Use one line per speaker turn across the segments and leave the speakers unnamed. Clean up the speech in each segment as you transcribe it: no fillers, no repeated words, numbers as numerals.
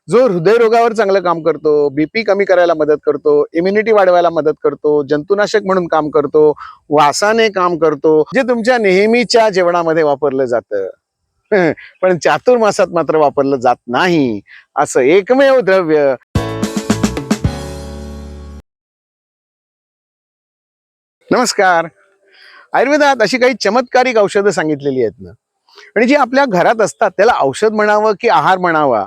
जो हृदयरोगावर चांगलं काम करतो, बीपी कमी करायला मदत करतो, इम्युनिटी वाढवायला मदत करतो, जंतुनाशक म्हणून काम करतो, वासाने काम करतो, जे तुमच्या नेहमीच्या जेवणामध्ये वापरलं जातं. पण चातुर्मासात मात्र वापरलं जात नाही असं एकमेव द्रव्य. नमस्कार. आयुर्वेदात अशी काही चमत्कारिक औषधं सांगितलेली आहेत ना, आणि जी आपल्या घरात असतात त्याला औषध म्हणावं की आहार म्हणावा,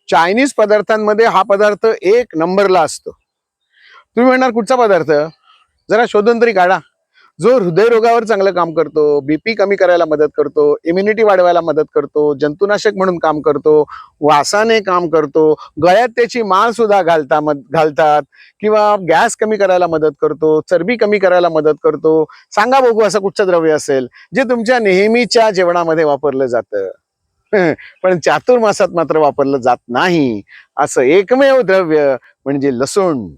चायनीज पदार्थांमध्ये हा पदार्थ एक नंबरला असतो. तुम्ही म्हणणार कुठचा पदार्थ? जरा शोधून तरी काढा. जो हृदयरोगावर चांगलं काम करतो, बीपी कमी करायला मदत करतो, इम्युनिटी वाढवायला मदत करतो, जंतुनाशक म्हणून काम करतो, वासाने काम करतो, गळ्यात त्याची माळ सुद्धा घालतात, किंवा गॅस कमी करायला मदत करतो, चरबी कमी करायला मदत करतो. सांगा बघू असं कुठचं द्रव्य असेल जे तुमच्या नेहमीच्या जेवणामध्ये वापरलं जातं. पण चातुर्मासात मात्र वापरलं जात नाही असं एकमेव द्रव्य म्हणजे लसूण.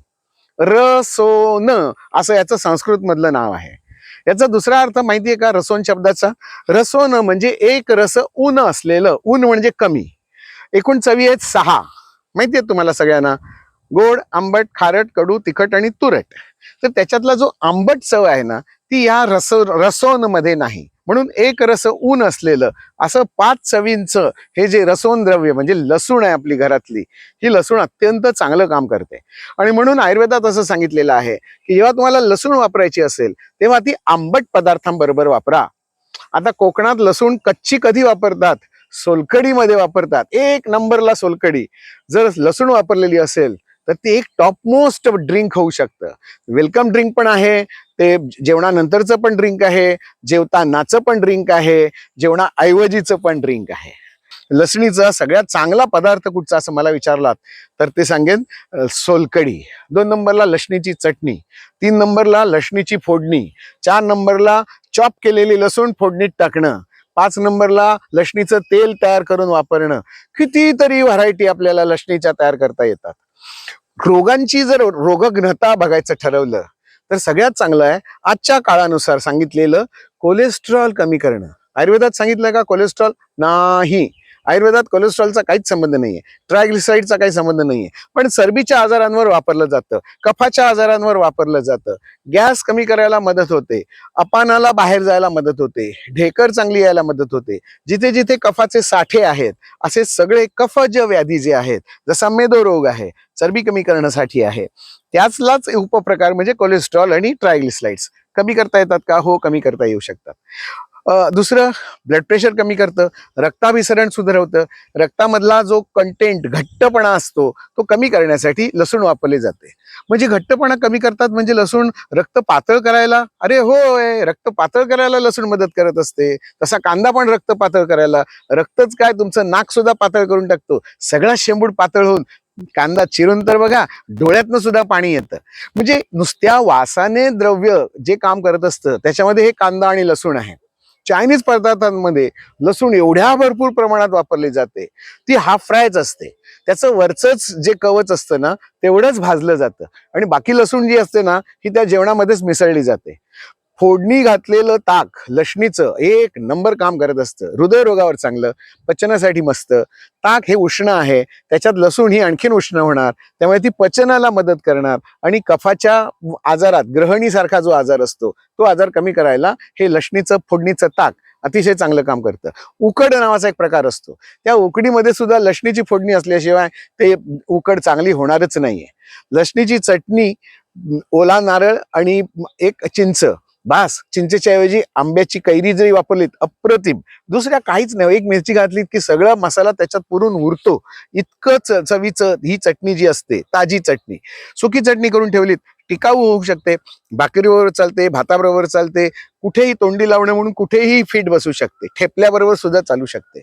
रसोन असं याचं संस्कृत मधलं नाव आहे. याचा दुसरा अर्थ माहितीये का रसोन शब्दाचा? रसोन म्हणजे एक रस ऊन असलेलं. ऊन म्हणजे कमी. एकूण चवी आहेत 6. माहितीये तुम्हाला सगळ्यांना? गोड, आंबट, खारट, कडू, तिखट आणि तुरट. तर त्याच्यातला जो आंबट चव आहे ना, ती या रसोन मध्ये नाही. म्हणून एक रस ऊन असलेलं असं 5 चवींचं हे जे रसोन द्रव्य म्हणजे लसूण आहे आपली घरातली, ही लसूण अत्यंत चांगलं काम करते. आणि म्हणून आयुर्वेदात असं सांगितलेलं आहे की जेव्हा तुम्हाला लसूण वापरायची असेल तेव्हा ती आंबट पदार्थांबरोबर वापरा. आता कोकणात लसूण कच्ची कधी वापरतात? सोलकडीमध्ये वापरतात. एक नंबरला सोलकडी जर लसूण वापरलेली असेल तर ते एक टॉप मोस्ट ड्रिंक होऊ शकतं. वेलकम ड्रिंक पण आहे, ते जेवणानंतरचं पण ड्रिंक आहे, जेवतानाचं पण ड्रिंक आहे, जेवणाऐवजीचं पण ड्रिंक आहे. लसणीचा सगळ्यात चांगला पदार्थ कुठचा असं मला विचारलात तर ते सांगेन सोलकडी. 2 नंबरला लसणीची चटणी, 3 नंबरला लसणीची फोडणी, 4 नंबरला चॉप केलेली लसूण फोडणीत टाकणं, 5 नंबरला लसणीचं तेल तयार करून वापरणं. कितीतरी व्हरायटी आपल्याला लसणीच्या तयार करता येतात. रोगांची जर रोगघनता बघायचं ठरवलं तर सगळ्यात चांगलं आहे आजच्या काळानुसार सांगितलेलं कोलेस्ट्रॉल कमी करणं. आयुर्वेदात सांगितलंय का कोलेस्ट्रॉल? नाही. आयुर्वेदात कोलेस्ट्रॉलचा काहीच संबंध नाहीये, ट्रायग्लिसराईडचा काही संबंध नाहीये. पण चरबीच्या आजारांवर वापरलं जातं, कफाच्या आजारांवर वापरलं जातं, गॅस कमी करायला मदत होते, अपानाला बाहेर जायला मदत होते, ढेकर चांगली यायला मदत होते. जिथे जिथे कफाचे साठे आहेत असे सगळे कफज व्याधी जे आहेत, जसा मेदोरोग आहे, चरबी कमी करण्यासाठी आहे, त्याचलाच उपप्रकार म्हणजे कोलेस्ट्रॉल आणि ट्रायग्लिसराईड्स. कमी करता येतात का? हो, कमी करता येऊ शकतात. दुसरं, ब्लड प्रेशर कमी करतं, रक्ताभिसरण सुधारवतं. रक्तामधला जो कंटेंट घट्टपणा असतो तो कमी करण्यासाठी लसूण वापरले जाते. म्हणजे घट्टपणा कमी करतात म्हणजे लसूण रक्त पातळ करायला? अरे होय, रक्त पातळ करायला लसूण मदत करत असते. तसा कांदा पण रक्त पातळ करायला. रक्तच काय, तुमचं नाक सुद्धा पातळ करून टाकतो. सगळा शेंबूड पातळ होऊन कांदा चिरून तर बघा, डोळ्यातनं सुद्धा पाणी येतं. म्हणजे नुसत्या वासाने द्रव्य जे काम करत असतं त्याच्यामध्ये हे कांदा आणि लसूण आहे. चायनीज पदार्थांमध्ये लसूण एवढ्या भरपूर प्रमाणात वापरली जाते, ती हाफ फ्रायच असते. त्याचं वरचंच जे कवच असतं ना तेवढंच भाजलं जातं, आणि बाकी लसूण जी असते ना ही त्या जेवणामध्येच मिसळली जाते. फोडणी घातलेलं ताक लसणीचं एक नंबर काम करत असतं. हृदयरोगावर चांगलं, पचनासाठी मस्त. ताक हे उष्ण आहे, त्याच्यात लसूण ही आणखीन उष्ण होणार, त्यामुळे ती पचनाला मदत करणार आणि कफाच्या आजारात, ग्रहणीसारखा जो आजार असतो तो आजार कमी करायला हे लसणीचं फोडणीचं ताक अतिशय चांगलं काम करतं. उकड नावाचा एक प्रकार असतो, त्या उकडीमध्ये सुद्धा लसणीची फोडणी असल्याशिवाय ते उकड चांगली होणारच नाहीये. लसणीची चटणी, ओला नारळ आणि एक चिंच, बास. चिंचेच्या ऐवजी आंब्याची कैरी जरी वापरलीत अप्रतिम. दुसऱ्या काहीच नाही, एक मिरची घातलीत की सगळा मसाला त्याच्यात पुरून उरतो. इतकं चवीचं ही चटणी जी असते, ताजी चटणी, सुकी चटणी करून ठेवलीत टिकाऊ होऊ शकते. भाकरीबरोबर चालते, भाताबरोबर चालते, कुठेही तोंडी लावणे म्हणून कुठेही फिट बसू शकते, ठेपल्याबरोबर सुद्धा चालू शकते.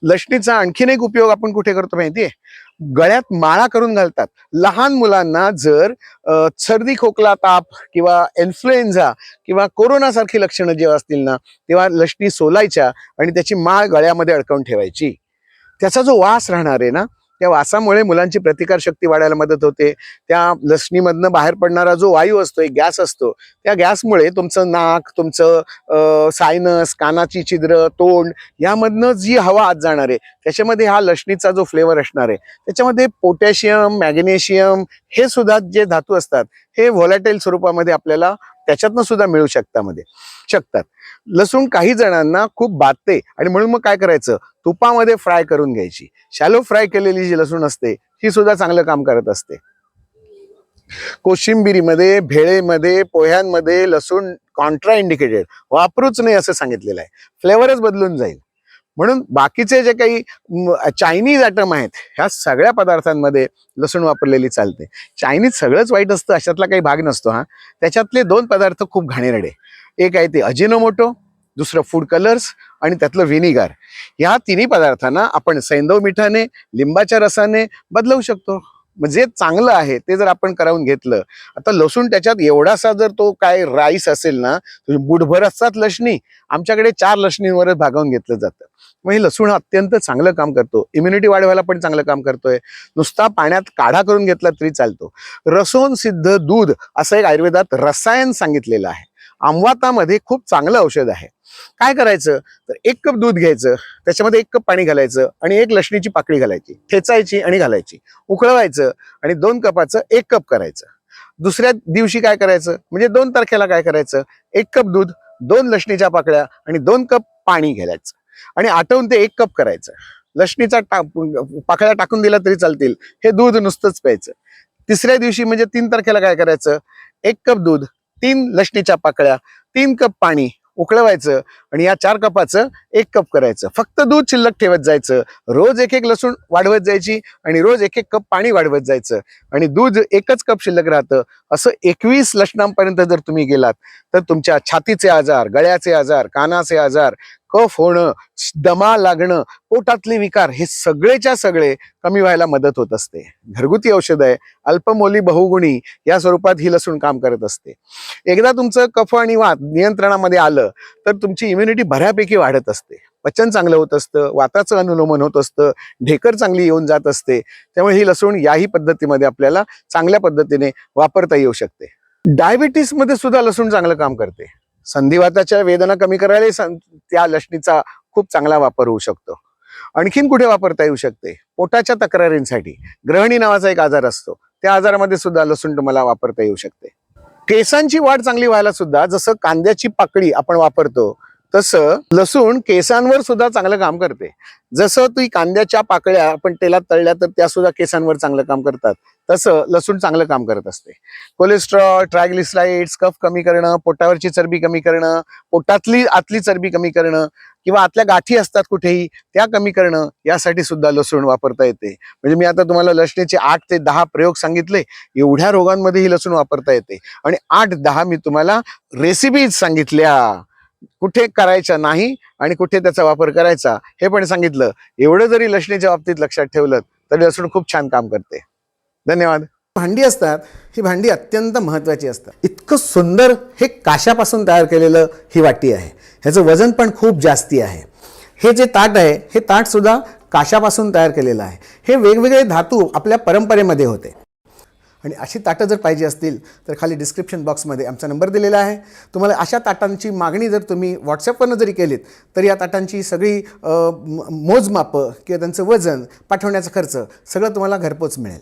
लसणीचा आणखीन एक उपयोग आपण कुठे करतो माहितीये? गळ्यात माळा करून घालतात. लहान मुलांना जर सर्दी, खोकला, ताप किंवा इन्फ्लुएन्झा किंवा कोरोना सारखी लक्षणं जेव्हा असतील ना तेव्हा लसणी सोलायच्या आणि त्याची माळ गळ्यामध्ये अडकवून ठेवायची. त्याचा जो वास राहणार आहे ना त्या वासामुळे मुलांची प्रतिकारशक्ती वाढायला मदत होते. त्या लसणीमधनं बाहेर पडणारा जो वायू असतो, एक गॅस असतो, त्या गॅसमुळे तुमचं नाक, तुमचं सायनस, कानाची छिद्र, तोंड यामधनं जी हवा आत जाणार आहे त्याच्यामध्ये हा लसणीचा जो फ्लेवर असणार आहे त्याच्यामध्ये पोटॅशियम, मॅग्नेशियम हे सुद्धा जे धातू असतात हे व्होलॅटाईल स्वरूपामध्ये आपल्याला त्याच्यातनं सुद्धा मिळू शकतात. लसूण काही जणांना खूप बाधते आणि म्हणून मग काय करायचं, तुपामध्ये फ्राय करून घ्यायची. शॅलो फ्राय केलेली जी लसूण असते ही सुद्धा चांगलं काम करत असते. कोशिंबिरीमध्ये, भेळेमध्ये, पोह्यांमध्ये लसूण कॉन्ट्रा इंडिकेटेड, वापरूच नाही असं सांगितलेलं आहे. फ्लेवरच बदलून जाईल. म्हणून बाकीचे जे काही चायनीज आयटम आहेत ह्या सगळ्या पदार्थांमध्ये लसूण वापरलेली चालते. चायनीज सगळंच वाईट असतं अशातला काही भाग नसतो हा. त्याच्यातले 2 पदार्थ खूप घाणेरडे. एक आहे ते अजिनोमोटो, दुसरं फूड कलर्स आणि त्यातलं व्हिनिगर. ह्या तिन्ही पदार्थांना आपण सैंधव मिठाने, लिंबाच्या रसाने बदलवू शकतो. जे चांगलं आहे ते जर आपण करावून घेतलं. आता लसूण त्याच्यात एवढासा जर तो काय राईस असेल ना, बुटभर असतात लसणी, आमच्याकडे 4 लसणींवरच भागवून घेतलं जातं. मग हे लसूण अत्यंत चांगलं काम करतो. इम्युनिटी वाढवायला पण चांगलं काम करतोय. नुसता पाण्यात काढा करून घेतला तरी चालतो. रसोन सिद्ध दूध असं एक आयुर्वेदात रसायन सांगितलेलं आहे. आमवातामध्ये खूप चांगलं औषध आहे. काय करायचं तर 1 कप दूध घ्यायचं, त्याच्यामध्ये 1 कप पाणी घालायचं आणि 1 लसणीची पाकळी घालायची, ठेचायची आणि घालायची, उकळवायचं आणि 2 कपाचं 1 कप करायचं. दुसऱ्या दिवशी काय करायचं म्हणजे 2 तारखेला काय करायचं, 1 कप दूध, 2 लसणीच्या पाकळ्या आणि 2 कप पाणी घालायचं आणि आटवून ते 1 कप करायचं. लसणीचा पाकळ्या टाकून दिला तरी चालतील, हे दूध नुसतंच प्यायचं. तिसऱ्या दिवशी म्हणजे 3 तारखेला काय करायचं, 1 कप दूध, 3 लसणीच्या पाकळ्या, 3 कप पाणी उकळवायचं आणि या 4 कपाचं 1 कप करायचं. फक्त दूध शिल्लक ठेवत जायचं. रोज 1-1 लसूण वाढवत जायची आणि रोज 1-1 कप पाणी वाढवत जायचं आणि दूध 1च कप शिल्लक राहतं. असं 21 लसणांपर्यंत जर तुम्ही गेलात तर तुमच्या छातीचे आजार, गळ्याचे आजार, कानाचे आजार, कफ होणं, दमा लागणं, पोटातले विकार हे सगळेच्या सगळे कमी व्हायला मदत होत असते. घरगुती औषध आहे, अल्पमोली बहुगुणी या स्वरूपात ही लसूण काम करत असते. एकदा तुमचं कफ आणि वात नियंत्रणामध्ये आलं तर तुमची इम्युनिटी बऱ्यापैकी वाढत असते. पचन चांगलं होत असतं, वाताचं अनुलोमन होत असतं, ढेकर चांगली येऊन जात असते. त्यामुळे ही लसूण याही पद्धतीमध्ये आपल्याला चांगल्या पद्धतीने वापरता येऊ शकते. डायबिटीस मध्ये सुद्धा लसूण चांगलं काम करते. संधिवाताच्या वेदना कमी करायला त्या लसणीचा खूप चांगला वापर होऊ शकतो. आणखीन कुठे वापरता येऊ शकते, पोटाच्या तक्रारींसाठी. ग्रहणी नावाचा एक आजार असतो, त्या आजारामध्ये सुद्धा लसूण तुम्हाला वापरता येऊ शकते. केसांची वाढ चांगली व्हायला सुद्धा जसं कांद्याची पाकळी आपण वापरतो तसं लसूण केसांवर सुद्धा चांगलं काम करते. जसं ती कांद्याच्या पाकळ्या आपण तेलात तळल्या तर त्या सुद्धा केसांवर चांगलं काम करतात, तसं लसूण चांगलं काम करत असते. कोलेस्ट्रॉल, ट्रायग्लिसराइड्स, कफ कमी करणं, पोटावरची चरबी कमी करणं, पोटातली आतली चरबी कमी करणं किंवा आतल्या गाठी असतात कुठेही त्या कमी करणं, यासाठी सुद्धा लसूण वापरता येते. म्हणजे मी आता तुम्हाला लसणीचे 8 ते 10 प्रयोग सांगितले. एवढ्या रोगांमध्ये ही लसूण वापरता येते आणि 8-10 मी तुम्हाला रेसिपीज सांगितल्या, कुठे करायचा नाही आणि कुठे त्याचा वापर करायचा हे पण सांगितलं. एवढं जरी लसणीच्या बाबतीत लक्षात ठेवलं तरी लसूण खूप छान काम करते. धन्यवाद. भांडी असतात, ही भांडी अत्यंत महत्त्वाची असतात. इतकं सुंदर हे काशापासून तयार केलेलं ही वाटी आहे. ह्याचं वजन पण खूप जास्ती आहे. हे जे ताट आहे हे ताट सुद्धा काशापासून तयार केलेलं आहे. हे वेगवेगळे धातू आपल्या परंपरेमध्ये होते आणि अशी ताटं जर पाहिजे असतील तर खाली डिस्क्रिप्शन बॉक्समध्ये आमचा नंबर दिलेला आहे. तुम्हाला अशा ताटांची मागणी जर तुम्ही व्हॉट्सॲपवरनं जरी केलीत तर या ताटांची सगळी मोजमापं किंवा त्यांचं वजन, पाठवण्याचा खर्च सगळं तुम्हाला घरपोच मिळेल.